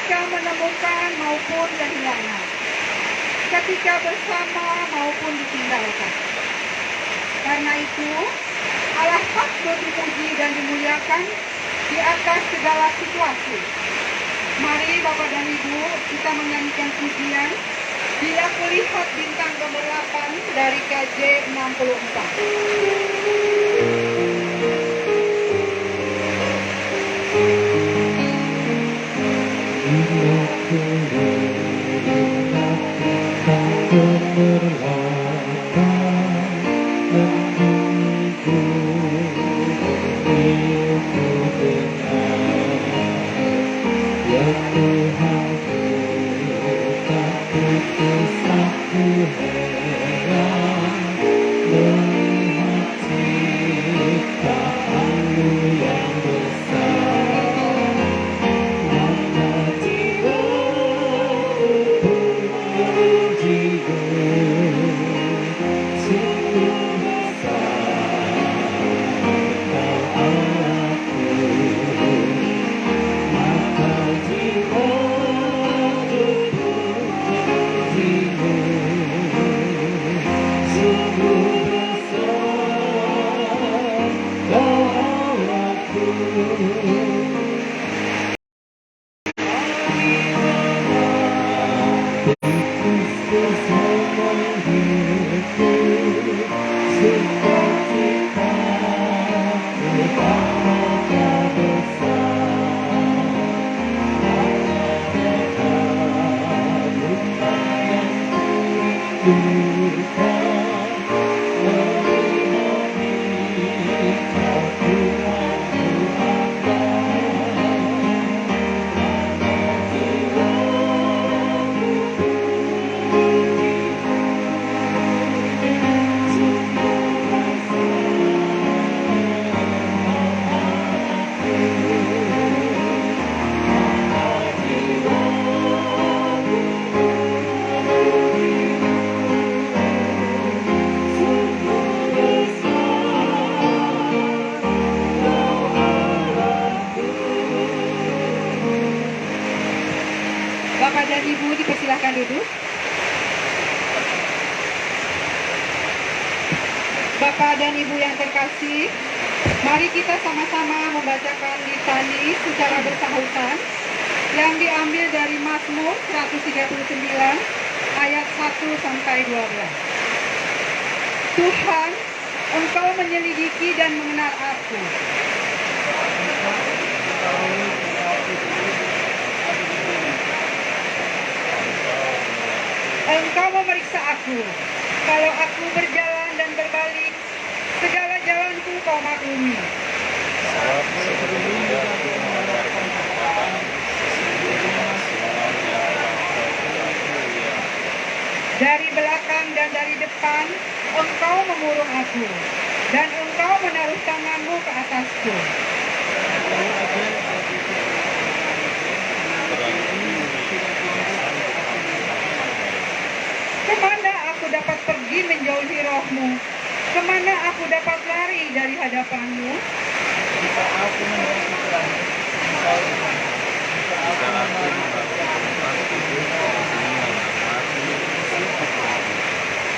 ketika menemukan maupun kehilangan, ketika bersama maupun ditinggalkan. Karena itu, Allah patut dipuji dan dimuliakan di atas segala situasi. Mari Bapak dan Ibu, kita menyanyikan pujian Bila Kulihat Bintang Gemerlapan dari KJ 4. Bapak dan Ibu dipersilahkan duduk. Bapak dan Ibu yang terkasih, mari kita sama-sama membacakan litani secara bersahutan yang diambil dari Mazmur 139 ayat 1 sampai 12. Tuhan, Engkau menyelidiki dan mengenal aku. Engkau memeriksa aku. Kalau aku berjalan dan berbalik, segala jalanku Kau maklumi. Dari belakang dan dari depan, Engkau memurung aku, dan Engkau menaruh tanganmu ke atasku. Kemana aku dapat pergi menjauhi roh-Mu? Kemana aku dapat lari dari hadapan-Mu?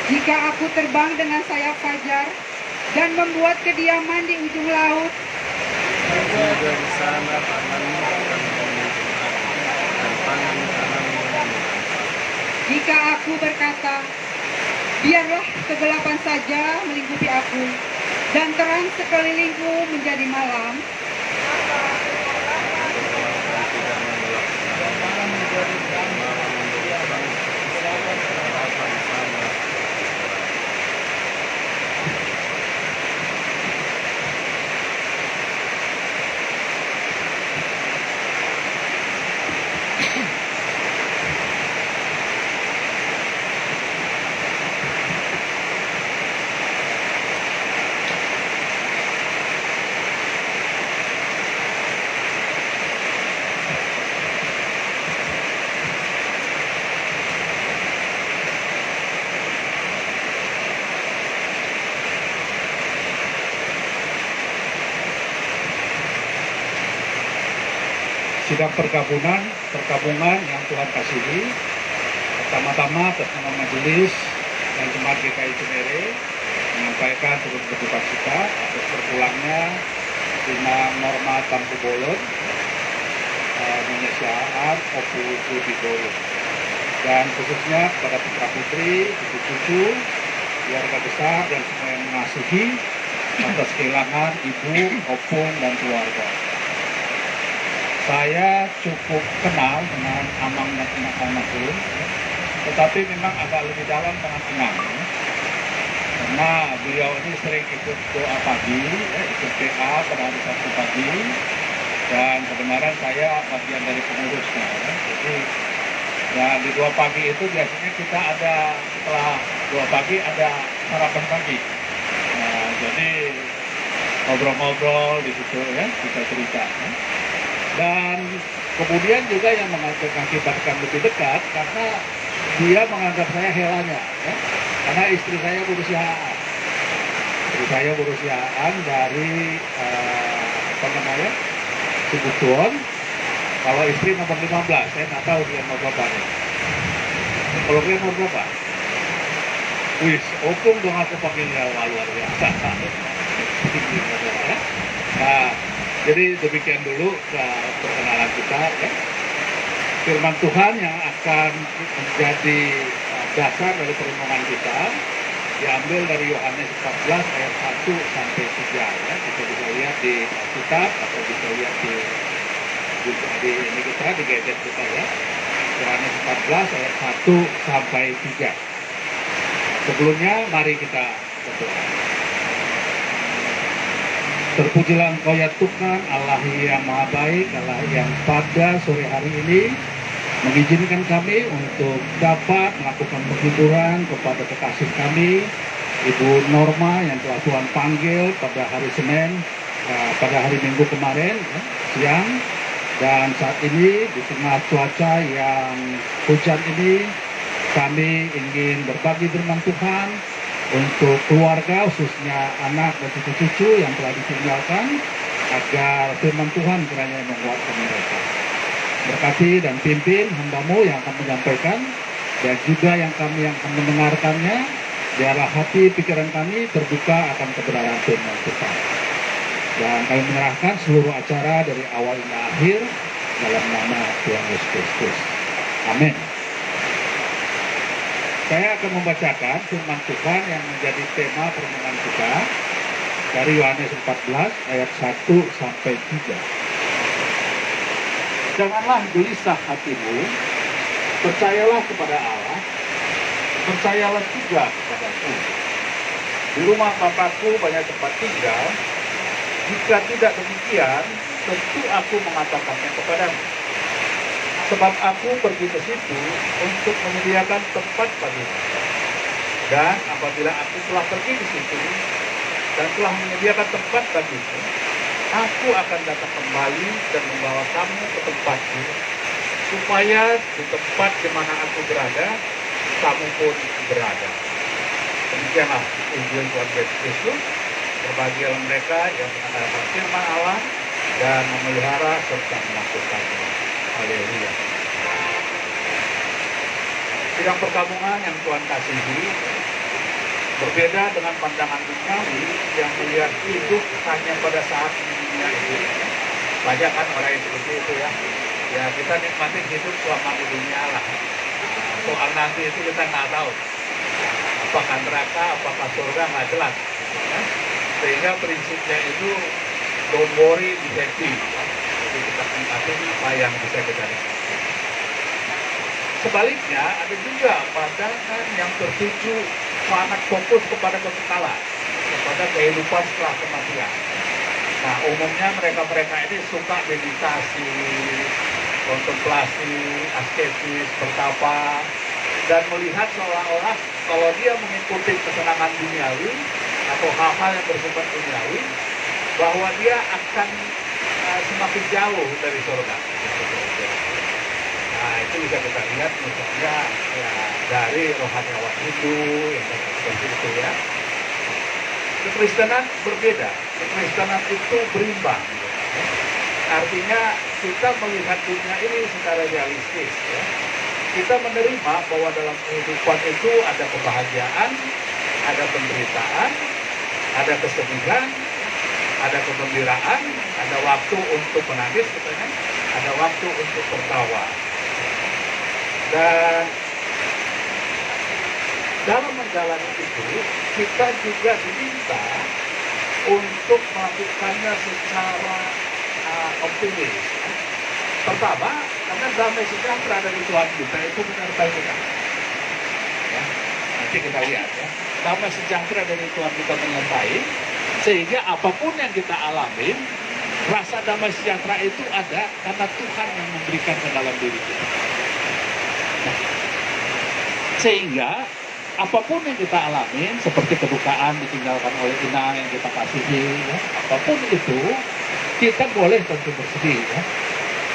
Jika aku terbang dengan sayap fajar dan membuat kediaman di ujung laut, jika aku berkata, biarlah kegelapan saja melingkupi aku, dan terang sekelilingku menjadi malam, sidang perkabungan yang Tuhan kasihi. Pertama-tama atas nama majelis dan jemaat GKI Cinere menyampaikan turut berduka cita atas berpulangnya Inang Norma Tampu Bolon, Nyonya Syahat Opu Wibowo, dan khususnya kepada putra putri, cucu-cucu, keluarga besar dan semua yang mengasihi atas kehilangan ibu, opung, dan keluarga. Saya cukup kenal dengan Amang dan almarhum, tetapi memang agak lebih dalam dengan Enang. Karena beliau ini sering ikut doa pagi, ikut PA pada hari Sabtu pagi, dan kebenaran saya bagian dari pengurusnya. Jadi, ya di doa pagi itu biasanya kita ada, setelah doa pagi ada sarapan pagi. Nah, jadi ngobrol-ngobrol di situ ya, kita cerita. Dan kemudian juga yang mengakibatkan lebih dekat karena dia menganggap saya helanya, ya. Karena istri saya berusiaan. Istri saya berusiaan dari Cibutuan. Kalau istri nomor 15, saya nggak tahu dia nomor berapa nih. Kalau dia nomor berapa? Wis, opung dong aku panggilnya luar biasa. Nah, jadi demikian dulu perkenalan kita ya. Firman Tuhan yang akan menjadi dasar dari perenungan kita diambil dari Yohanes 14 ayat 1 sampai 3 ya. Kita bisa lihat di kitab atau bisa lihat di ini kita di gadget kita ya. Yohanes 14 ayat 1 sampai 3. Sebelumnya mari kita berdoa. Terpujilah Engkau ya Tuhan, Allah yang Maha Baik, Allah yang pada sore hari ini mengizinkan kami untuk dapat melakukan penghiburan kepada kekasih kami, Ibu Norma yang telah Tuhan panggil pada hari Senin, pada hari Minggu kemarin, siang. Dan saat ini di tengah cuaca yang hujan ini, kami ingin berbagi firman Tuhan untuk keluarga, khususnya anak dan cucu-cucu yang telah ditinggalkan, agar firman Tuhan kiranya menguatkan mereka. Berkati dan pimpin hamba-Mu yang akan menyampaikan, dan juga yang kami yang akan mendengarkannya, biarlah hati pikiran kami terbuka akan kebenaran firman Tuhan. Dan kami menyerahkan seluruh acara dari awal hingga akhir dalam nama Tuhan Yesus Kristus. Amin. Saya akan membacakan firman Tuhan yang menjadi tema perenungan kita dari Yohanes 14 ayat 1 sampai 3. Janganlah gelisah hatimu, percayalah kepada Allah, percayalah juga kepadaku. Di rumah Bapakku banyak tempat tinggal. Jika tidak demikian, tentu aku mengatakannya kepadamu. Sebab aku pergi ke situ untuk menyediakan tempat bagimu. Dan apabila aku telah pergi ke situ dan telah menyediakan tempat bagimu, aku akan datang kembali dan membawa kamu ke tempatku, supaya di tempat di mana aku berada, kamu pun berada. Demikianlah Injil Tuhan Yesus Kristus. Berbahagialah mereka yang mendengarkan firman Allah dan memelihara serta melakukannya. Haleluya. Sidang perkabungan yang Tuhan kasihi berbeda dengan pandangan duniawi yang melihat hidup hanya pada saat di dunia ini. Banyak kan orang yang seperti itu ya. Ya kita nikmatin hidup selama di dunia lah. Soal nanti itu kita nggak tahu. Apakah neraka, apakah surga, nggak jelas. Ya. Sehingga prinsipnya itu don't worry, be happy. Jadi kita nikmatin apa yang bisa kita nikmati. Sebaliknya ada juga pandangan yang tertuju sangat fokus kepada kekekalan, kepada kehidupan setelah kematian. Nah umumnya mereka-mereka ini suka meditasi, kontemplasi, asketis, bertapa, dan melihat seolah-olah kalau dia mengikuti kesenangan duniawi atau hal-hal yang bersifat duniawi, bahwa dia akan semakin jauh dari surga. Nah itu bisa kita lihat misalnya ya, dari rohaniawan Hindu yang seperti itu ya. Kekristenan berbeda. Kekristenan itu berimbang. Artinya kita melihat dunia ini secara realistis ya. Kita menerima bahwa dalam kehidupan itu ada kebahagiaan, ada penderitaan, ada kesedihan, ada kegembiraan, ada waktu untuk menangis katanya, ada waktu untuk tertawa. Dan dalam menjalani itu kita juga diminta untuk melakukannya secara optimis. Pertama, karena damai sejahtera dari Tuhan kita itu menyertai kita. Ya, nanti kita lihat ya. Damai sejahtera dari Tuhan kita menyertai, sehingga apapun yang kita alami, rasa damai sejahtera itu ada karena Tuhan yang memberikan ke dalam diri kita. Nah, sehingga apapun yang kita alami, seperti kedukaan ditinggalkan oleh inang yang kita kasihi, ya, apapun itu, kita boleh tentu bersedih, ya.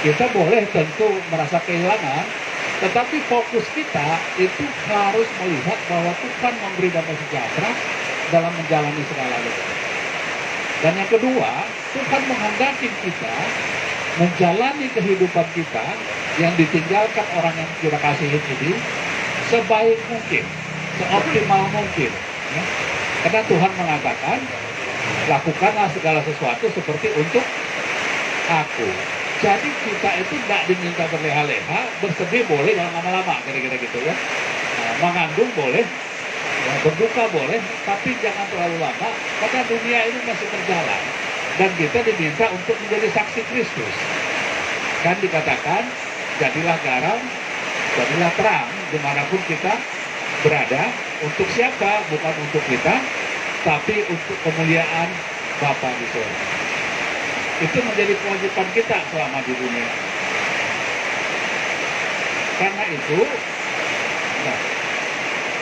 Kita boleh tentu merasa kehilangan, tetapi fokus kita itu harus melihat bahwa Tuhan memberi damai sejahtera dalam menjalani segala-galanya. Dan yang kedua, Tuhan menghendaki kita menjalani kehidupan kita yang ditinggalkan orang yang kita kasihi ini sebaik mungkin, seoptimal mungkin. Ya. Karena Tuhan mengatakan, lakukanlah segala sesuatu seperti untuk aku. Jadi kita itu tidak diminta berleha-leha, bersedih boleh jangan lama-lama, kira-kira gitu ya. Nah, mengandung boleh, ya, berduka boleh, tapi jangan terlalu lama, karena dunia ini masih berjalan. Dan kita diminta untuk menjadi saksi Kristus. Dan dikatakan, jadilah garam, jadilah terang, dimanapun kita berada, untuk siapa? Bukan untuk kita, tapi untuk kemuliaan Bapa di surga. Itu menjadi kewajiban kita selama di dunia. Karena itu, nah,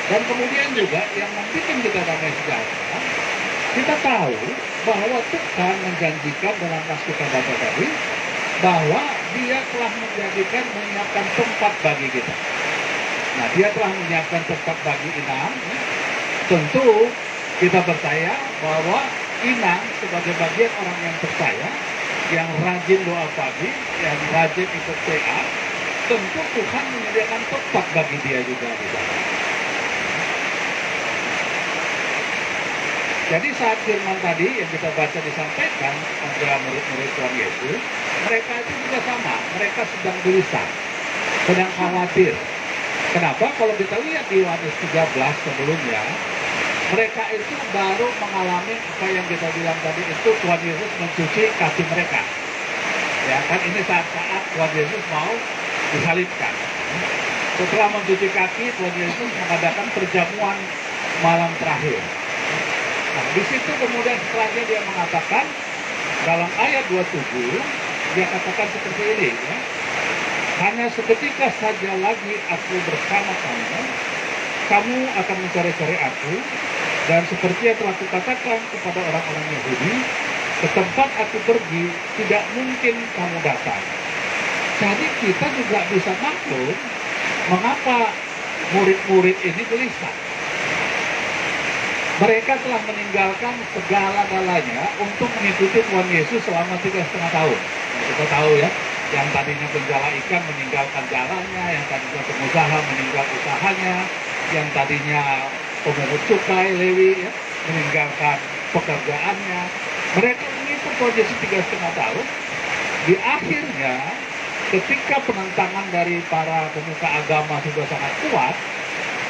dan kemudian juga yang membuat kita damai sejahtera, kita tahu bahwa Tuhan menjanjikan dalam nas kita baca tadi, bahwa Dia telah menyiapkan tempat bagi kita. Nah, Dia telah menyiapkan tempat bagi Inang. Tentu kita percaya bahwa Inang sebagai bagian orang yang percaya, yang rajin doa pagi, yang rajin ikut PA, tentu Tuhan menyediakan tempat bagi dia juga di sana. Jadi saat firman tadi yang kita baca disampaikan kepada murid-murid Tuhan Yesus, mereka itu juga sama, mereka sedang gelisah, sedang khawatir. Kenapa? Kalau kita lihat di Yohanes 13 sebelumnya, mereka itu baru mengalami apa yang kita bilang tadi itu, Tuhan Yesus mencuci kaki mereka. Ya kan, ini saat-saat Tuhan Yesus mau disalibkan. Setelah mencuci kaki, Tuhan Yesus mengadakan perjamuan malam terakhir. Nah, di situ kemudian setelahnya dia mengatakan dalam ayat 27, dia katakan seperti ini, ya. Hanya seketika saja lagi aku bersama kamu akan mencari-cari aku, dan seperti yang telah kukatakan kepada orang-orang Yahudi, ke tempat aku pergi tidak mungkin kamu datang. Jadi kita juga bisa maklum mengapa murid-murid ini gelisah. Mereka telah meninggalkan segala-galanya untuk mengikuti Tuhan Yesus selama 3,5 tahun. Nah, kita tahu ya, yang tadinya penjala ikan meninggalkan jalannya, yang tadinya pengusaha meninggal usahanya, yang tadinya pemungut cukai Lewi ya, meninggalkan pekerjaannya. Mereka mengikut Tuhan Yesus 3,5 tahun. Di akhirnya, ketika penentangan dari para pemuka agama sudah sangat kuat,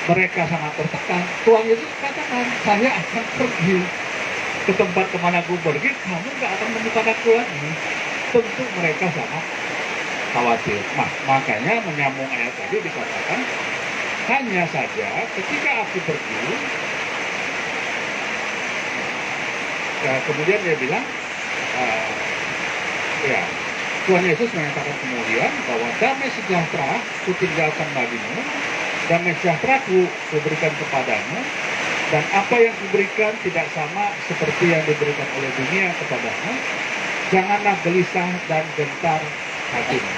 mereka sangat tertekan. Tuhan Yesus katakan, saya akan pergi ke tempat kemana aku pergi, kamu nggak akan menemukan aku lagi. Tentu mereka sangat khawatir. Makanya menyambung ayat tadi dikatakan, hanya saja ketika aku pergi, ya, kemudian dia bilang, ya, Tuhan Yesus menyatakan kemudian bahwa damai sejahtera kutinggalkan bagimu, damai sejahtera kuberikan kepadamu, dan apa yang kuberikan tidak sama seperti yang diberikan oleh dunia kepadamu. Janganlah gelisah dan gentar hatimu.